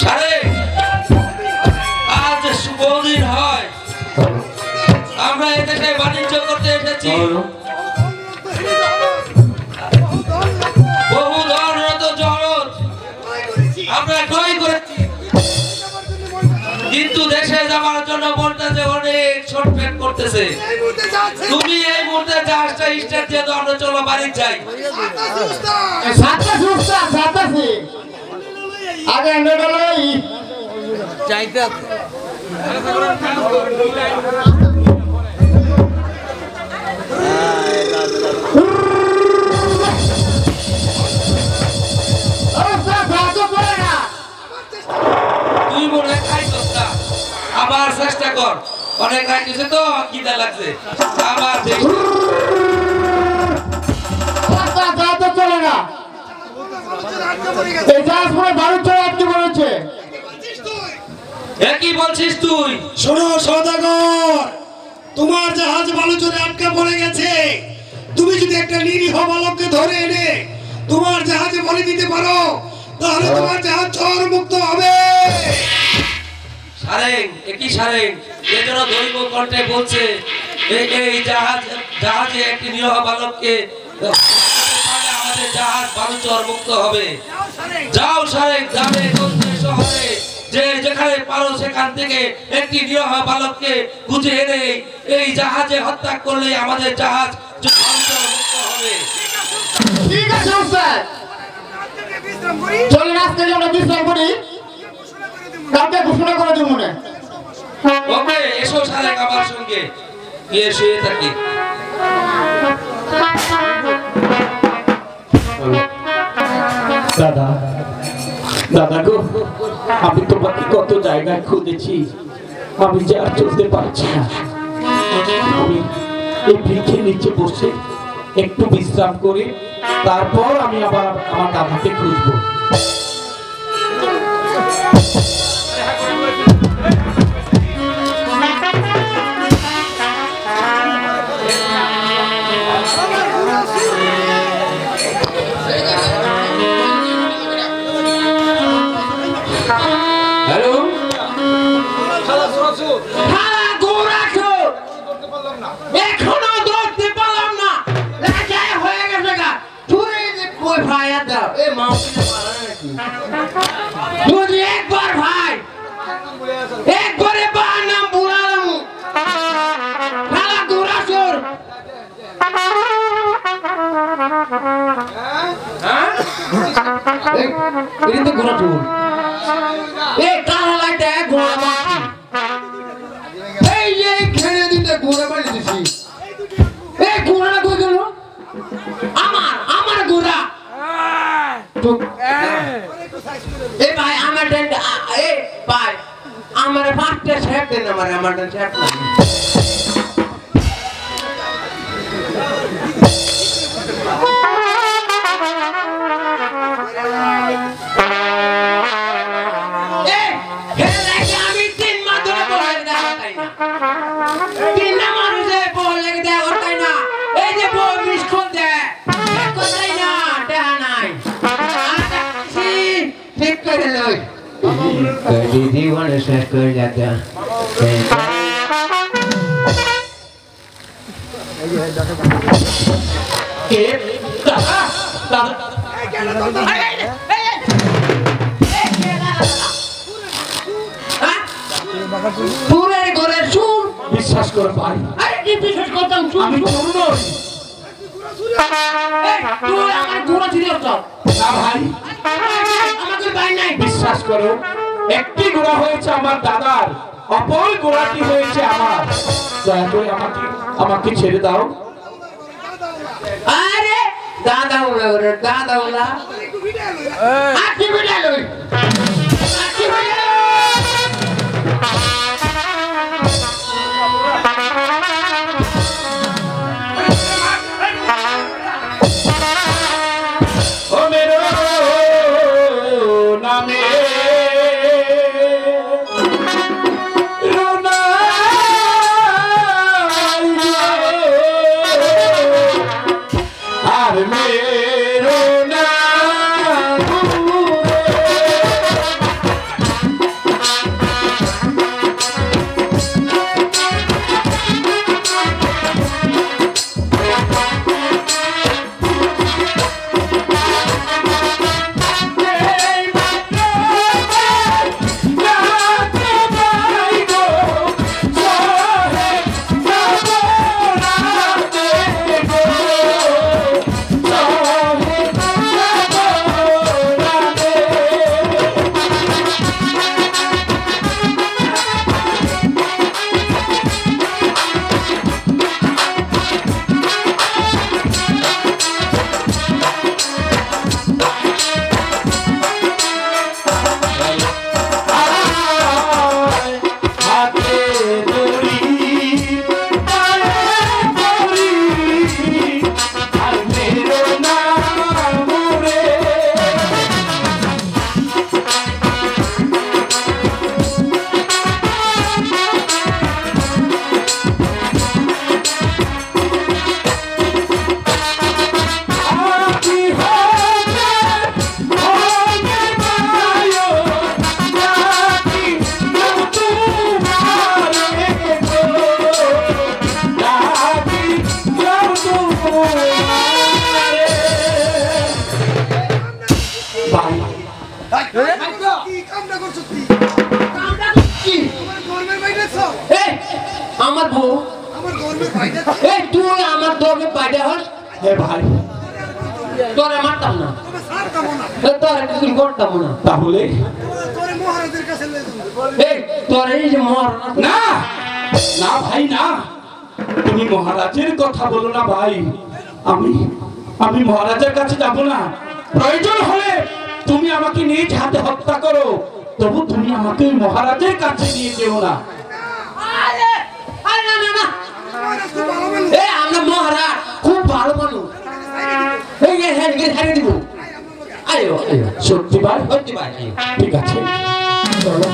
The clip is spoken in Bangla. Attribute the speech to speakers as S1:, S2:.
S1: সারে আজ শুভ দিন হয়, আমরা এদেশে বাণিজ্য করতে এসেছি। বহু ধরনত জগৎ আমরা ক্রয় করেছি, কিন্তু দেশে যাওয়ার জন্য মনটা যে অনেক ছটফট করতেছে। তুমি এই মুহূর্তে জাহাজটা স্টার্ট দিয়ে দাও, আমরা চলো বাড়ি যাই।
S2: আগে
S3: যাইতে
S1: তুই মনে হয় খাইছস না, আবার চেষ্টা কর। অনেক খাইতেছে তো খিদা লাগছে, আবার
S2: চলে না। এই জাহাজ পুরো বাণিজ্য আটকে পড়েছে।
S1: কি বলছিস তুই?
S4: শোনো সওদাগর, তোমার জাহাজ বালুচরে আটকা পড়ে গেছে। তুমি যদি একটা নিরীহ বালককে ধরে এনে তোমার জাহাজে বলে দিতে পারো, তাহলে তোমার জাহাজ চর মুক্ত হবে।
S1: সারেং, একই সারেং, এজন্য দৈব কণ্ঠে বলছে এই জাহাজে একটি নিরীহ বালককে আমাদের জাহাজ বালুচর মুক্ত হবে। যাও সারেং, যাবে শহরে, যে যেখানে পারো সেখান থেকে একটি নিরীহ বালককে খুঁজে এনে এই জাহাজে হত্যা করলে আমাদের জাহাজ মুক্ত হবে।
S2: ঠিক আছে স্যার, চলেন আজকে আমরা বিশ্রাম করি, কালকে ঘোষণা করে দেব মনে।
S1: ওকে, এসো সারেং, আমার সঙ্গে গিয়ে শুয়ে থাকি।
S5: দাদা, দাদা গো, আমি তোমাকে কত জায়গায় খুঁজেছি, আমি যে আর চলতে পারছি না। আমি এই বৃক্ষের নিচে বসে একটু বিশ্রাম করি, তারপর আমি আবার আমার দাদাকে খুঁজবো।
S1: হ্যালো,
S2: এখনো ধরতে পারলাম না, রাজায় হয়ে গেছে গা। তুই কই ভাই দাও এ মাউসিনে মারা নাকি? তুই একবার ভাই, একবারে বা নাম বুড়ালাম খালা গোরা চোর। হ্যাঁ, এটা তো গোরা চোর। এ কালা লাইটা গোরা মাছি, এই যে খেলে দিতে গোরা বাড়ি দিছি। এই গোরা কই গেল? আমার গোরা। এ ভাই আমার দেন, এ ভাই আমার পাঁচটা সেট দেন, আমার দেন সেট না। दीदी वाले से कर जाता के दादा पूरे घरे सुन
S5: বিশ্বাস করে ভাই,
S2: আরে কি বিশ্বাস করতাম শুন
S5: আমি চোর নই।
S2: তুই আমার ঘোড়া ছিল তো
S5: না ভাই,
S2: আমাদের ভাই নাই।
S5: বিশ্বাস করো, একটি ঘোড়া হয়েছে আমার দাদার, অপর ঘোড়াটি হয়েছে আমার। দয়া করে আমাকে ছেড়ে দাও।
S2: আরে দাদা ওলা দাদা ওলা আকি বিড়া লই আকি বিড়া
S5: ও মেরো নামে আর মেরো নাম
S4: কি কামটা করছো তুই?
S2: কামটা কি?
S4: আমার ধর্মের বাইরেছ?
S2: এই আমার বউ
S4: আমার ধর্মের বাইরে
S2: এই তুই আমার দমে বাইরে হস
S5: হে ভাই,
S2: তোরে মারতাম না
S4: তবে সার কামো না।
S2: তোরে কিছু করতাম না
S5: তাহলে
S4: তোরে মহারাজের কাছে লয়ে যাবো।
S2: এই তোরে এই যে মহারাজ
S5: না, না ভাই না, তুমি মহারাজের কথা বলো না ভাই। আমি মহারাজের কাছে যাব না। প্রয়োজন হলে তুমি আমাকে নিজ হাতে হত্যা করো, তবু তুমি আমাকে ওই মহারাজের কাছে নিয়ে যেও না।
S2: আরে আরে না না না
S4: মহারাজ তো ভালো বললো।
S2: এই আমরা মহারাজ খুব ভালো মানুষ এই যে হ্যাঁ হ্যাঁ দিব আয়ো আয়ো
S5: সত্যি ভাই?
S2: সত্যি ভাই
S5: ঠিক আছে, চলো।